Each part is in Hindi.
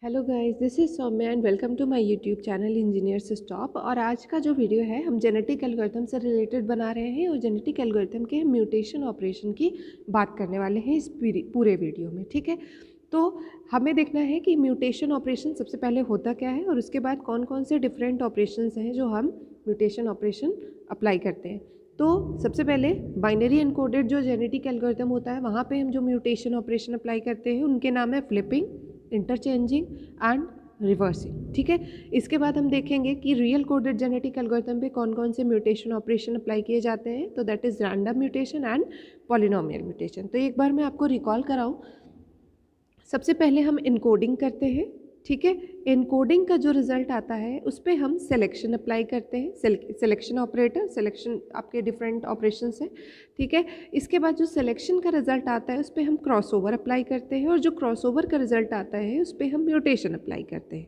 Hello guys, this is Saumya and welcome to my YouTube channel Engineers Stop. और आज का जो वीडियो है हम जेनेटिक एल्गोरिथम से रिलेटेड बना रहे हैं और जेनेटिक एल्गोरिथम के म्यूटेशन ऑपरेशन की बात करने वाले हैं इस पूरे वीडियो में। ठीक है, तो हमें देखना है कि म्यूटेशन ऑपरेशन सबसे पहले होता क्या है और उसके बाद कौन कौन से डिफरेंट ऑपरेशंस हैं जो हम म्यूटेशन ऑपरेशन अप्लाई करते हैं। तो सबसे पहले बाइनरी एनकोडेड जो जेनेटिक एल्गोरिथम होता है वहाँ पे हम जो म्यूटेशन ऑपरेशन अप्लाई करते हैं उनके नाम है फ्लिपिंग, इंटरचेंजिंग एंड रिवर्सिंग। ठीक है, इसके बाद हम देखेंगे कि रियल कोडेड जेनेटिक एल्गोरिथम पे कौन कौन से म्यूटेशन ऑपरेशन अप्लाई किए जाते हैं। तो that is random mutation and polynomial mutation. तो एक बार मैं आपको रिकॉल कराऊँ, सबसे पहले हम इनकोडिंग करते हैं। ठीक है, इनकोडिंग का जो रिजल्ट आता है उस पर हम सिलेक्शन अप्लाई करते हैं, सिलेक्शन ऑपरेटर, सिलेक्शन आपके डिफरेंट ऑपरेशंस हैं। ठीक है, इसके बाद जो सिलेक्शन का रिजल्ट आता है उस पर हम क्रॉसओवर अप्लाई करते हैं और जो क्रॉसओवर का रिजल्ट आता है उस पर हम म्यूटेशन अप्लाई करते हैं।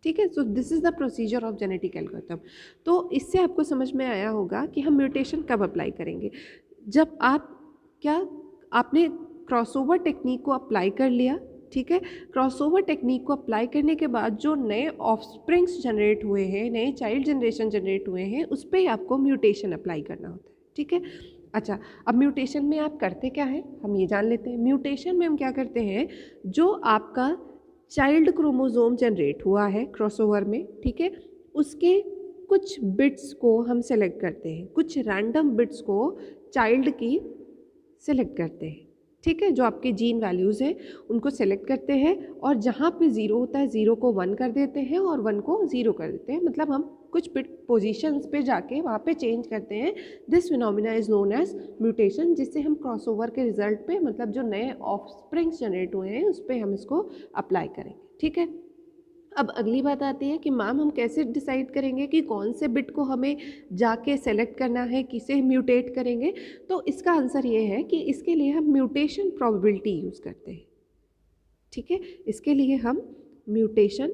ठीक है, सो this is the procedure of genetic algorithm. तो इससे आपको समझ में आया होगा कि हम म्यूटेशन कब अप्लाई करेंगे। जब आपने क्रॉसओवर टेक्निक को अप्लाई कर लिया। ठीक है, क्रॉसओवर टेक्निक को अप्लाई करने के बाद जो नए ऑफस्प्रिंग्स जनरेट हुए हैं, नए चाइल्ड जनरेशन जनरेट हुए हैं, उस पर आपको म्यूटेशन अप्लाई करना होता है। ठीक है, अच्छा, अब म्यूटेशन में आप करते क्या है हम ये जान लेते हैं। म्यूटेशन में हम क्या करते हैं, जो आपका चाइल्ड क्रोमोसोम जनरेट हुआ है क्रॉसओवर में, ठीक है, उसके कुछ बिट्स को हम सेलेक्ट करते हैं, कुछ रैंडम बिट्स को चाइल्ड की सेलेक्ट करते हैं। ठीक है, जो आपके जीन वैल्यूज़ हैं उनको सेलेक्ट करते हैं और जहाँ पे ज़ीरो होता है ज़ीरो को वन कर देते हैं और वन को ज़ीरो कर देते हैं। मतलब हम कुछ बिट पोजीशंस पे जाके वहाँ पे चेंज करते हैं। This phenomena is known as mutation, जिससे हम क्रॉसओवर के रिजल्ट पे, मतलब जो नए ऑफस्प्रिंग्स जनरेट हुए हैं उस पर हम इसको अप्लाई करेंगे। ठीक है, अब अगली बात आती है कि मैम हम कैसे डिसाइड करेंगे कि कौन से बिट को हमें जाके सेलेक्ट करना है, किसे म्यूटेट करेंगे। तो इसका आंसर ये है कि इसके लिए हम म्यूटेशन प्रोबेबिलिटी यूज़ करते हैं। ठीक है, इसके लिए हम म्यूटेशन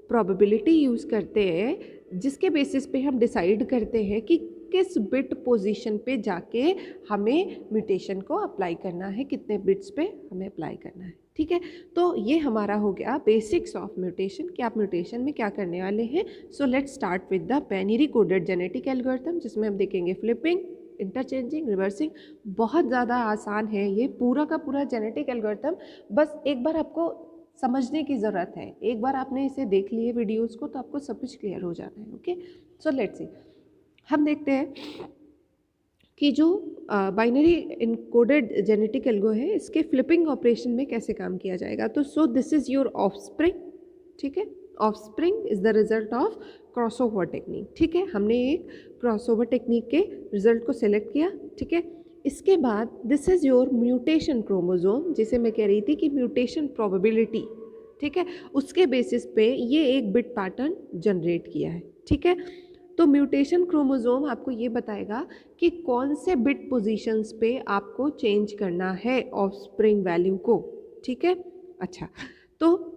प्रोबेबिलिटी यूज़ करते हैं, जिसके बेसिस पे हम डिसाइड करते हैं कि किस बिट पोजीशन पे जाके हमें म्यूटेशन को अप्लाई करना है, कितने बिट्स पे हमें अप्लाई करना है। ठीक है, तो ये हमारा हो गया बेसिक्स ऑफ म्यूटेशन कि आप म्यूटेशन में क्या करने वाले हैं। So let's start with the binary coded genetic algorithm, जिसमें हम देखेंगे फ्लिपिंग, इंटरचेंजिंग, रिवर्सिंग। बहुत ज़्यादा आसान है ये पूरा का पूरा जेनेटिक एल्गोरिथम। बस एक बार आपको समझने की ज़रूरत है, एक बार आपने इसे देख लिए वीडियोस को तो आपको सब कुछ क्लियर हो जाना है। ओके, सो लेट्स सी, हम देखते हैं कि जो बाइनरी इनकोडेड जेनेटिक एल्गो है इसके फ्लिपिंग ऑपरेशन में कैसे काम किया जाएगा। तो सो दिस इज़ योर ऑफस्प्रिंग। ठीक है, offspring is the result of crossover technique. ठीक है, हमने एक क्रॉसओवर टेक्निक के रिजल्ट को सेलेक्ट किया। ठीक है, इसके बाद this is your mutation chromosome, जिसे मैं कह रही थी कि म्यूटेशन प्रोबेबिलिटी। ठीक है, उसके बेसिस पे ये एक बिट पैटर्न जनरेट किया है। ठीक है, तो म्यूटेशन क्रोमोसोम आपको ये बताएगा कि कौन से बिट पोजीशंस पे आपको चेंज करना है ऑफस्प्रिंग वैल्यू को। ठीक है, अच्छा, तो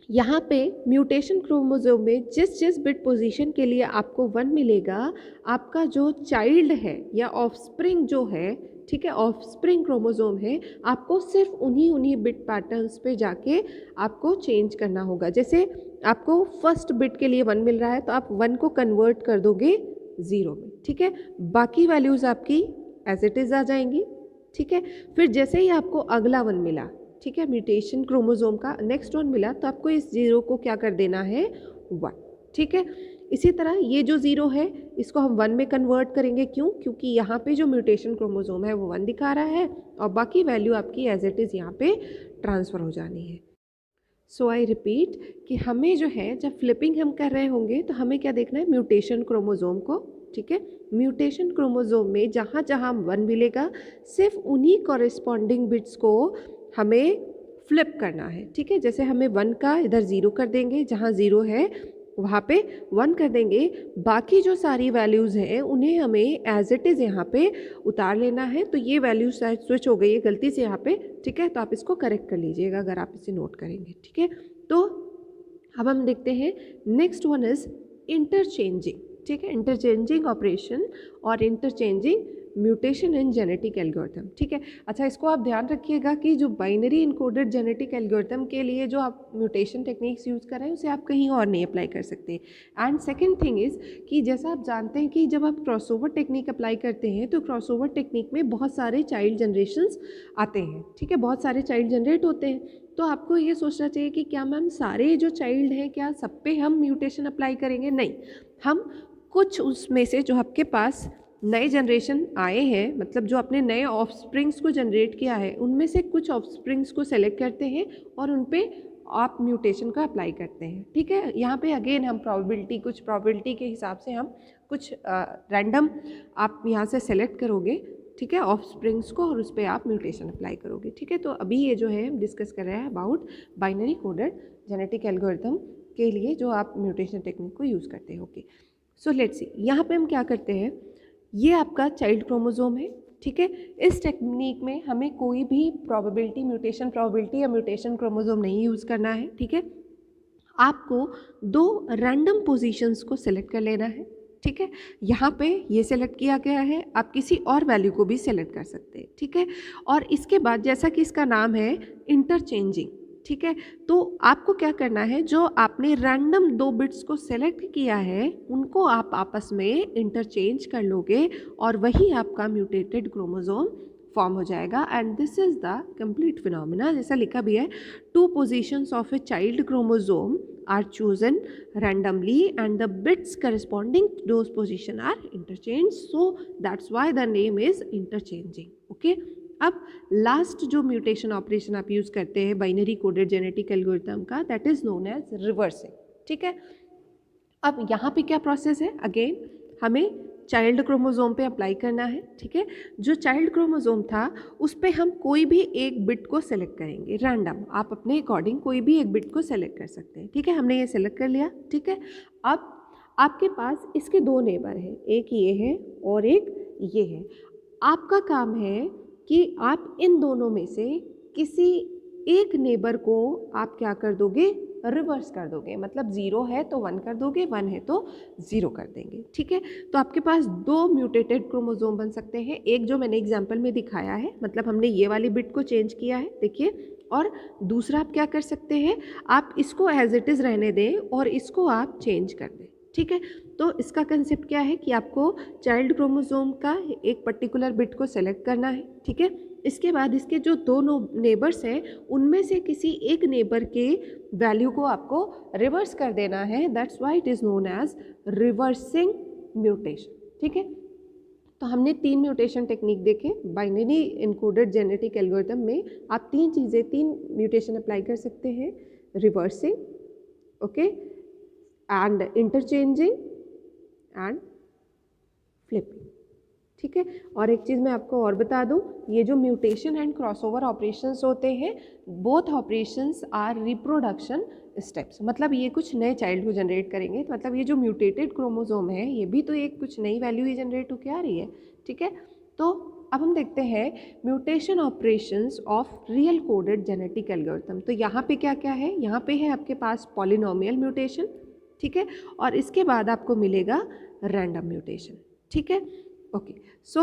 यहाँ पे म्यूटेशन क्रोमोसोम में जिस जिस बिट पोजीशन के लिए आपको 1 मिलेगा, आपका जो चाइल्ड है या ऑफस्प्रिंग जो है, ठीक है, ऑफस्प्रिंग क्रोमोसोम है, आपको सिर्फ उन्हीं बिट पैटर्न्स पे जाके आपको चेंज करना होगा। जैसे आपको फर्स्ट बिट के लिए 1 मिल रहा है तो आप 1 को कन्वर्ट कर दोगे 0 में। ठीक है, बाकी वैल्यूज़ आपकी एज इट इज़ आ जाएंगी। ठीक है, फिर जैसे ही आपको अगला 1 मिला, ठीक है, म्यूटेशन क्रोमोसोम का नेक्स्ट 1 मिला, तो आपको इस 0 को क्या कर देना है, 1। ठीक है, इसी तरह ये जो 0 है इसको हम 1 में कन्वर्ट करेंगे। क्यों? क्योंकि यहाँ पे जो म्यूटेशन क्रोमोसोम है वो 1 दिखा रहा है और बाकी वैल्यू आपकी एज इट इज़ यहाँ पे ट्रांसफ़र हो जानी है। सो आई रिपीट कि हमें जो है जब फ्लिपिंग हम कर रहे होंगे तो हमें क्या देखना है, म्यूटेशन क्रोमोसोम को। ठीक है, म्यूटेशन क्रोमोसोम में जहाँ जहाँ 1 मिलेगा सिर्फ उन्हीं कॉरेस्पॉन्डिंग बिट्स को हमें फ्लिप करना है। ठीक है, जैसे हमें 1 का इधर 0 कर देंगे, जहाँ 0 है वहाँ पे 1 कर देंगे, बाकी जो सारी वैल्यूज़ हैं उन्हें हमें एज इट इज़ यहाँ पे उतार लेना है। तो ये वैल्यू शायद स्विच हो गई है गलती से यहाँ पे। ठीक है, तो आप इसको करेक्ट कर लीजिएगा अगर आप इसे नोट करेंगे। ठीक है, तो अब हम देखते हैं नेक्स्ट वन इज़ इंटरचेंजिंग। ठीक है, इंटरचेंजिंग ऑपरेशन और interchanging mutation in genetic algorithm, ठीक है। अच्छा, इसको आप ध्यान रखिएगा कि जो बाइनरी इनकोडेड जेनेटिक एल्गोरिथम के लिए जो आप म्यूटेशन टेक्निक्स यूज़ कर रहे हैं उसे आप कहीं और नहीं अप्लाई कर सकते। एंड सेकंड थिंग इज़ कि जैसा आप जानते हैं कि जब आप क्रॉसओवर टेक्निक अप्लाई करते हैं तो क्रॉसओवर टेक्निक में बहुत सारे चाइल्ड जनरेशन्स आते हैं, ठीक है, बहुत सारे चाइल्ड जनरेट होते हैं। तो आपको ये सोचना चाहिए कि क्या मैम सारे जो चाइल्ड हैं क्या सब पे हम म्यूटेशन अप्लाई करेंगे? नहीं, हम कुछ उसमें से जो आपके पास नए जनरेशन आए हैं, मतलब जो अपने नए ऑफस्प्रिंग्स को जनरेट किया है, उनमें से कुछ ऑफस्प्रिंग्स को सेलेक्ट करते हैं और उन पे आप म्यूटेशन का अप्लाई करते हैं, ठीक है। यहाँ पे अगेन हम कुछ प्रोबेबिलिटी के हिसाब से हम कुछ रैंडम आप यहाँ से सेलेक्ट करोगे, ठीक है, ऑफस्प्रिंग्स को, और उस पर आप म्यूटेशन अप्लाई करोगे, ठीक है। तो अभी ये जो है हम डिस्कस कर रहे हैं about binary coded genetic algorithm के लिए जो आप म्यूटेशन टेक्निक को यूज़ करते हो। ओके, सो लेट्स सी, यहाँ पे हम क्या करते हैं, ये आपका चाइल्ड क्रोमोसोम है, ठीक है। इस टेक्निक में हमें कोई भी म्यूटेशन प्रोबेबिलिटी या म्यूटेशन क्रोमोसोम नहीं यूज़ करना है, ठीक है। आपको 2 रैंडम पोजीशंस को सिलेक्ट कर लेना है, ठीक है। यहाँ पे ये सेलेक्ट किया गया है, आप किसी और वैल्यू को भी सेलेक्ट कर सकते हैं, ठीक है। और इसके बाद जैसा कि इसका नाम है इंटरचेंजिंग, ठीक है, तो आपको क्या करना है, जो आपने रैंडम 2 बिट्स को सेलेक्ट किया है उनको आप आपस में इंटरचेंज कर लोगे और वही आपका म्यूटेटेड क्रोमोसोम फॉर्म हो जाएगा। And this is the complete phenomena, जैसा लिखा भी है, 2 positions of a child chromosome are chosen randomly and the bits corresponding to those position are interchange, so that's why the name is interchanging. Okay, अब लास्ट जो म्यूटेशन ऑपरेशन आप यूज़ करते हैं बाइनरी कोडेड जेनेटिक एल्गोरिथम का, that is known as reversing, ठीक है। अब यहाँ पे क्या प्रोसेस है, अगेन हमें चाइल्ड क्रोमोसोम पे अप्लाई करना है, ठीक है। जो चाइल्ड क्रोमोसोम था उस पे हम कोई भी एक बिट को सेलेक्ट करेंगे रैंडम, आप अपने अकॉर्डिंग कोई भी एक बिट को सेलेक्ट कर सकते हैं, ठीक है। हमने ये सेलेक्ट कर लिया, ठीक है। अब आपके पास इसके 2 नेबर हैं, एक ये है और एक ये है। आपका काम है कि आप इन दोनों में से किसी एक नेबर को आप क्या कर दोगे, रिवर्स कर दोगे, मतलब 0 है तो 1 कर दोगे, 1 है तो 0 कर देंगे, ठीक है। तो आपके पास 2 म्यूटेटेड क्रोमोसोम बन सकते हैं, एक जो मैंने एग्जांपल में दिखाया है, मतलब हमने ये वाली बिट को चेंज किया है, देखिए, और दूसरा आप क्या कर सकते हैं, आप इसको एज इट इज़ रहने दें और इसको आप चेंज कर दें, ठीक है। तो इसका कंसेप्ट क्या है कि आपको चाइल्ड क्रोमोसोम का एक पर्टिकुलर बिट को सेलेक्ट करना है, ठीक है। इसके बाद इसके जो 2 नेबर्स हैं उनमें से किसी एक नेबर के वैल्यू को आपको रिवर्स कर देना है, that's why it is known as reversing mutation, ठीक है। तो हमने 3 म्यूटेशन टेक्निक देखे बाइनरी इनकोडेड जेनेटिक एल्गोरिथम में। आप 3 म्यूटेशन अप्लाई कर सकते हैं, reversing, okay, and interchanging and flipping, ठीक है। और एक चीज़ मैं आपको और बता दूं, ये जो म्यूटेशन एंड क्रॉसओवर ऑपरेशंस होते हैं, both operations are reproduction steps, मतलब ये कुछ नए चाइल्ड को जनरेट करेंगे, तो मतलब ये जो म्यूटेटेड क्रोमोसोम है ये भी तो एक कुछ नई वैल्यू ही जनरेट होकर आ रही है, ठीक है। तो अब हम देखते हैं mutation operations of real coded genetic algorithm. तो यहाँ पे क्या क्या है, यहाँ पे है आपके पास पॉलिनोमियल म्यूटेशन, ठीक है, और इसके बाद आपको मिलेगा रैंडम म्यूटेशन, ठीक है। ओके, सो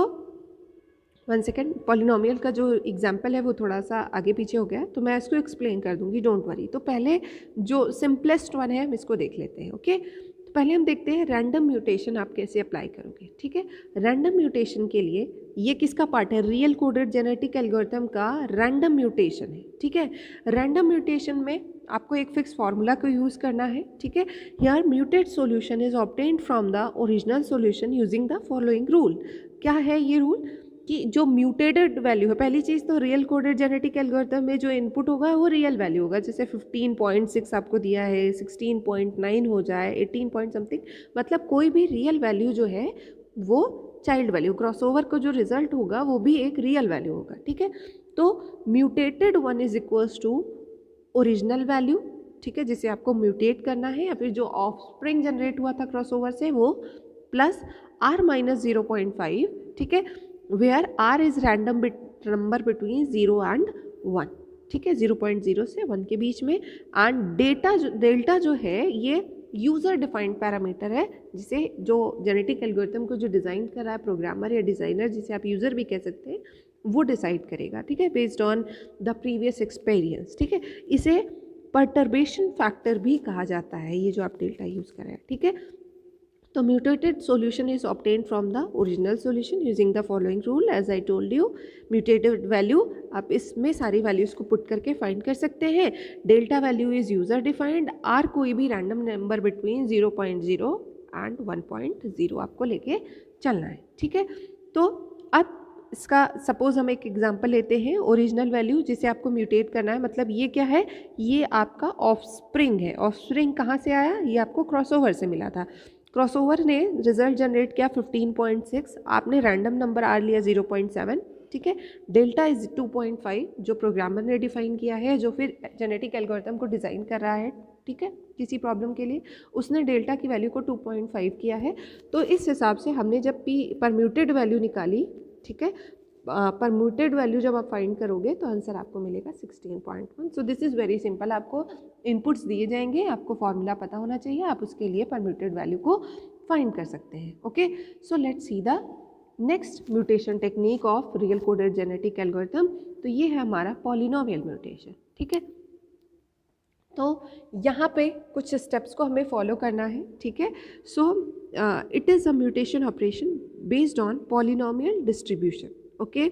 1 सेकेंड, पॉलिनोमियल का जो एग्जाम्पल है वो थोड़ा सा आगे पीछे हो गया, तो मैं इसको एक्सप्लेन कर दूंगी, डोंट वरी। तो पहले जो सिंपलेस्ट वन है हम इसको देख लेते हैं, ओके। तो पहले हम देखते हैं रैंडम म्यूटेशन आप कैसे अप्लाई करोगे, ठीक है। रैंडम म्यूटेशन के लिए ये किसका पार्ट है, रियल कोडेड जेनेटिक एल्गोरिथम का रैंडम म्यूटेशन है, ठीक है। रैंडम म्यूटेशन में आपको एक फिक्स फार्मूला को यूज़ करना है, ठीक है। यार muted solution is obtained from the original solution using the following rule. क्या है ये रूल कि जो म्यूटेटेड वैल्यू है, पहली चीज़ तो रियल कोडेड जेनेटिक एल्गोरिथम में जो इनपुट होगा वो रियल वैल्यू होगा, जैसे 15.6 आपको दिया है, 16.9 हो जाए, 18 पॉइंट समथिंग, मतलब कोई भी रियल वैल्यू जो है वो चाइल्ड वैल्यू, क्रॉसओवर का जो रिजल्ट होगा वो भी एक रियल वैल्यू होगा, ठीक है। तो mutated one is equals to original value, ठीक है, जिसे आपको म्यूटेट करना है, या फिर जो ऑफस्प्रिंग जनरेट हुआ था क्रॉसओवर से वो, प्लस r माइनस 0.5, ठीक है, where r is random number between 0 and 1, ठीक है, 0.0 से 1 के बीच में, एंड डेल्टा जो है ये यूज़र डिफाइंड पैरामीटर है, जिसे जो जेनेटिक एल्गोरिथम को जो डिज़ाइन कर रहा है प्रोग्रामर या डिज़ाइनर, जिसे आप यूज़र भी कह सकते हैं, वो डिसाइड करेगा, ठीक है, based on the previous experience, ठीक है। इसे परटर्बेशन फैक्टर भी कहा जाता है, ये जो आप डेल्टा यूज़ कर रहे हैं, ठीक है। तो mutated solution is obtained from the original solution using the following rule, as I told you. Mutated value आप इसमें सारी वैल्यूज़ को पुट करके फाइंड कर सकते हैं। Delta value is user defined, r कोई भी रैंडम नंबर बिटवीन 0.0 एंड 1.0 आपको लेके चलना है, ठीक है। तो अब इसका सपोज हम एक एग्जांपल लेते हैं, ओरिजिनल वैल्यू जिसे आपको म्यूटेट करना है, मतलब ये क्या है, ये आपका ऑफस्प्रिंग है। ऑफस्प्रिंग कहाँ से आया, ये आपको क्रॉसओवर से मिला था। क्रॉसओवर ने रिजल्ट जनरेट किया 15.6, आपने रैंडम नंबर आर लिया 0.7, ठीक है। डेल्टा इज 2.5 जो प्रोग्रामर ने डिफाइन किया है, जो फिर जेनेटिक एल्गोरिथम को डिज़ाइन कर रहा है, ठीक है, किसी प्रॉब्लम के लिए उसने डेल्टा की वैल्यू को 2.5 किया है। तो इस हिसाब से हमने जब पी परम्यूटेड वैल्यू निकाली, ठीक है, परम्यूटेड वैल्यू जब आप फाइंड करोगे तो आंसर आपको मिलेगा 16.1। सो दिस इज़ वेरी सिंपल, आपको इनपुट्स दिए जाएंगे, आपको फॉर्मूला पता होना चाहिए, आप उसके लिए परम्यूटेड वैल्यू को फाइंड कर सकते हैं। Okay, so let's see the next mutation technique of real coded genetic algorithm. तो ये है हमारा पॉलिनोमियल म्यूटेशन, ठीक है। तो यहाँ पे कुछ स्टेप्स को हमें फॉलो करना है, ठीक है। So it is a mutation operation based on polynomial distribution, okay.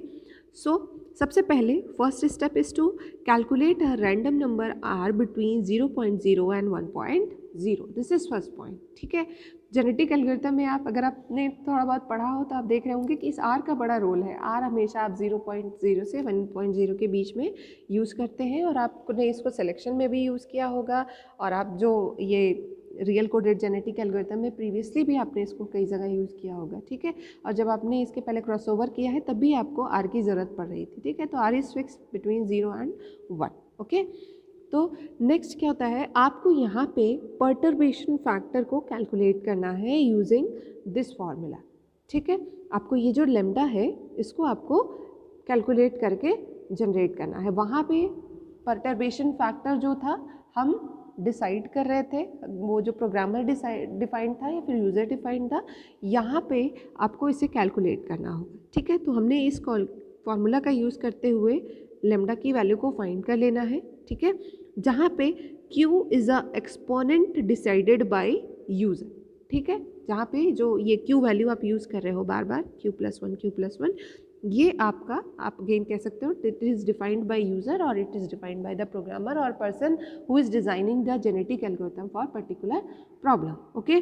So सबसे पहले first step is to calculate a random number R between 0.0 and 1.0, this is first point, ठीक है। जेनेटिक एल्गोरिथम में आप अगर आपने थोड़ा बहुत पढ़ा हो तो आप देख रहे होंगे कि इस आर का बड़ा रोल है। आर हमेशा आप 0.0 से 1.0 के बीच में यूज़ करते हैं, और आपने इसको सिलेक्शन में भी यूज़ किया होगा, और आप जो ये रियल कोडेड जेनेटिक एल्गोरिथम में प्रीवियसली भी आपने इसको कई जगह यूज़ किया होगा, ठीक है। और जब आपने इसके पहले क्रॉसओवर किया है तब भी आपको आर की ज़रूरत पड़ रही थी, ठीक है। तो r is fix between 0 and 1, okay. तो नेक्स्ट क्या होता है, आपको यहाँ पे परटर्बेशन फैक्टर को कैलकुलेट करना है यूजिंग दिस फार्मूला, ठीक है। आपको ये जो लेम्डा है इसको आपको कैलकुलेट करके जनरेट करना है। वहाँ पे परटर्बेशन फैक्टर जो था हम डिसाइड कर रहे थे, वो जो प्रोग्रामर डिफाइंड था या फिर यूज़र डिफाइंड था, यहाँ पे आपको इसे कैलकुलेट करना होगा, ठीक है। तो हमने इस फार्मूला का यूज़ करते हुए लेम्डा की वैल्यू को फाइंड कर लेना है, ठीक है, जहाँ पे Q is a exponent decided by user, ठीक है। जहाँ पे जो ये Q वैल्यू आप यूज़ कर रहे हो बार बार Q+1 Q+1, ये आपका आप अगेन कह सकते हो it is defined by user और it is defined by the programmer और person who is designing the genetic algorithm for particular problem, okay.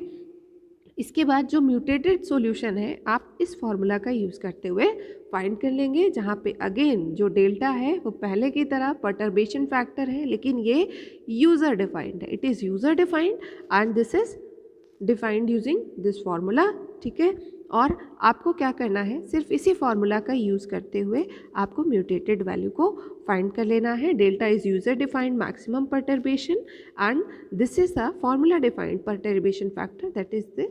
इसके बाद जो म्यूटेटेड सॉल्यूशन है आप इस फार्मूला का यूज़ करते हुए फाइंड कर लेंगे, जहाँ पे अगेन जो डेल्टा है वो पहले की तरह परटर्बेशन फैक्टर है, लेकिन ये यूज़र डिफाइंड है, it is user defined and this is defined using this formula, ठीक है। और आपको क्या करना है, सिर्फ इसी फार्मूला का यूज़ करते हुए आपको म्यूटेटेड वैल्यू को फाइंड कर लेना है। Delta is user defined maximum perturbation and this is the formula defined perturbation factor, that is the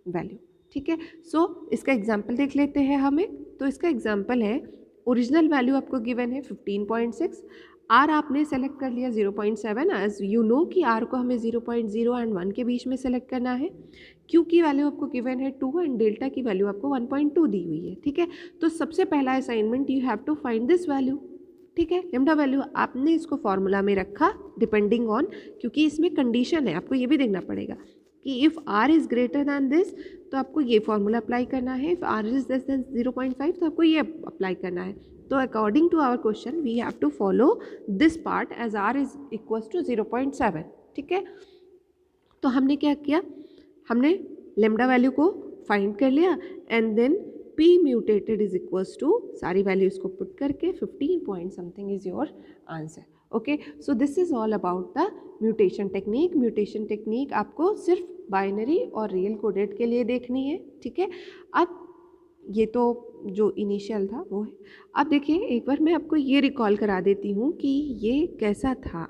value, ठीक है। सो इसका एग्जाम्पल देख लेते हैं हमें। तो इसका एग्जाम्पल है, ओरिजिनल वैल्यू आपको गिवन है 15.6, आर आपने सेलेक्ट कर लिया 0.7, एज यू नो कि आर को हमें 0.0 एंड 1 के बीच में सेलेक्ट करना है। क्यू की वैल्यू आपको गिवन है 2 एंड डेल्टा की वैल्यू आपको 1.2 दी हुई है, ठीक है। तो सबसे पहला assignment, you have to find this value, ठीक है। लेम्डा वैल्यू आपने इसको फॉर्मूला में रखा डिपेंडिंग ऑन, क्योंकि इसमें कंडीशन है, आपको ये भी देखना पड़ेगा कि if r is greater than this तो आपको ये फार्मूला अप्लाई करना है, if r is less than 0.5 तो आपको ये अप्लाई करना है। तो according to our question we have to follow this part as r is equals to 0.7, ठीक है। तो हमने क्या किया, हमने लेम्डा वैल्यू को फाइंड कर लिया and then p mutated is equals to सारी वैल्यूज़ को पुट करके 15 point something is your answer, okay. So this is all about the mutation technique. Mutation technique आपको सिर्फ बाइनरी और रियल कोडेड के लिए देखनी है, ठीक है। अब ये तो जो इनिशियल था वो है। अब देखिए एक बार मैं आपको ये रिकॉल करा देती हूँ कि ये कैसा था,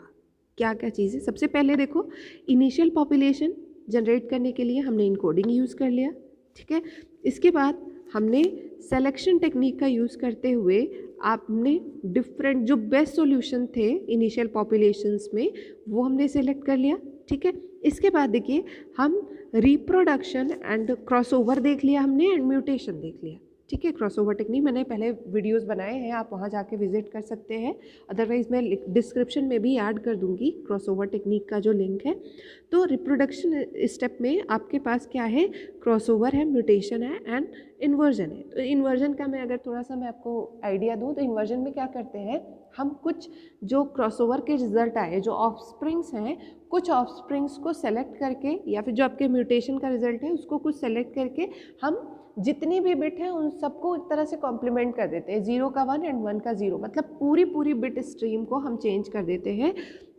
क्या क्या चीज़ें। सबसे पहले देखो, इनिशियल पॉपुलेशन जनरेट करने के लिए हमने इनकोडिंग यूज़ कर लिया, ठीक है। इसके बाद हमने सिलेक्शन टेक्निक का यूज़ करते हुए आपने डिफरेंट जो बेस्ट सॉल्यूशन थे इनिशियल पॉपुलेशंस में वो हमने सेलेक्ट कर लिया, ठीक है। इसके बाद देखिए हम रिप्रोडक्शन एंड क्रॉसओवर देख लिया हमने एंड म्यूटेशन देख लिया, ठीक है। क्रॉसओवर टेक्निक मैंने पहले वीडियोस बनाए हैं, आप वहाँ जाके विजिट कर सकते हैं, अदरवाइज़ मैं डिस्क्रिप्शन में भी ऐड कर दूँगी क्रॉसओवर टेक्निक का जो लिंक है। तो रिप्रोडक्शन स्टेप में आपके पास क्या है, क्रॉसओवर है, म्यूटेशन है एंड इन्वर्जन है। तो इन्वर्जन का मैं अगर थोड़ा सा मैं आपको आइडिया दूँ तो इन्वर्जन में क्या करते हैं हम, कुछ जो क्रॉसओवर के रिजल्ट आए, जो ऑफस्प्रिंग्स हैं, कुछ ऑफस्प्रिंग्स को सेलेक्ट करके या फिर जो आपके म्यूटेशन का रिजल्ट है उसको कुछ सेलेक्ट करके हम जितनी भी बिट है उन सबको एक तरह से कॉम्प्लीमेंट कर देते हैं, 0 का 1 एंड 1 का 0, मतलब पूरी बिट स्ट्रीम को हम चेंज कर देते हैं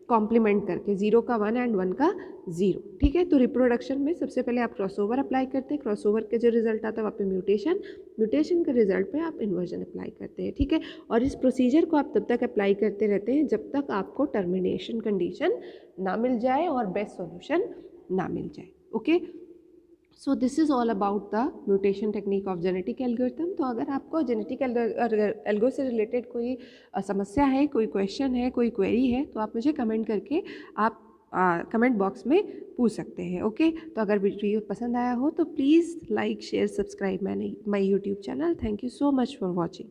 कॉम्प्लीमेंट करके, 0 का 1 एंड 1 का 0, ठीक है। तो रिप्रोडक्शन में सबसे पहले आप क्रॉसओवर अप्लाई करते हैं, क्रॉसओवर के जो रिजल्ट आता है वहाँ पे म्यूटेशन, म्यूटेशन के रिजल्ट पे आप इन्वर्जन अप्लाई करते हैं, ठीक है। और इस प्रोसीजर को आप तब तक अप्लाई करते रहते हैं जब तक आपको टर्मिनेशन कंडीशन ना मिल जाए और बेस्ट सॉल्यूशन ना मिल जाए, okay. So this is all about the mutation technique of genetic algorithm. तो अगर आपको जेनेटिक एल्गो से रिलेटेड कोई समस्या है, कोई क्वेश्चन है, कोई क्वेरी है, तो आप मुझे कमेंट करके आप कमेंट बॉक्स में पूछ सकते हैं, ओके। तो अगर वीडियो पसंद आया हो तो please like share subscribe my YouTube channel. Thank you so much for watching.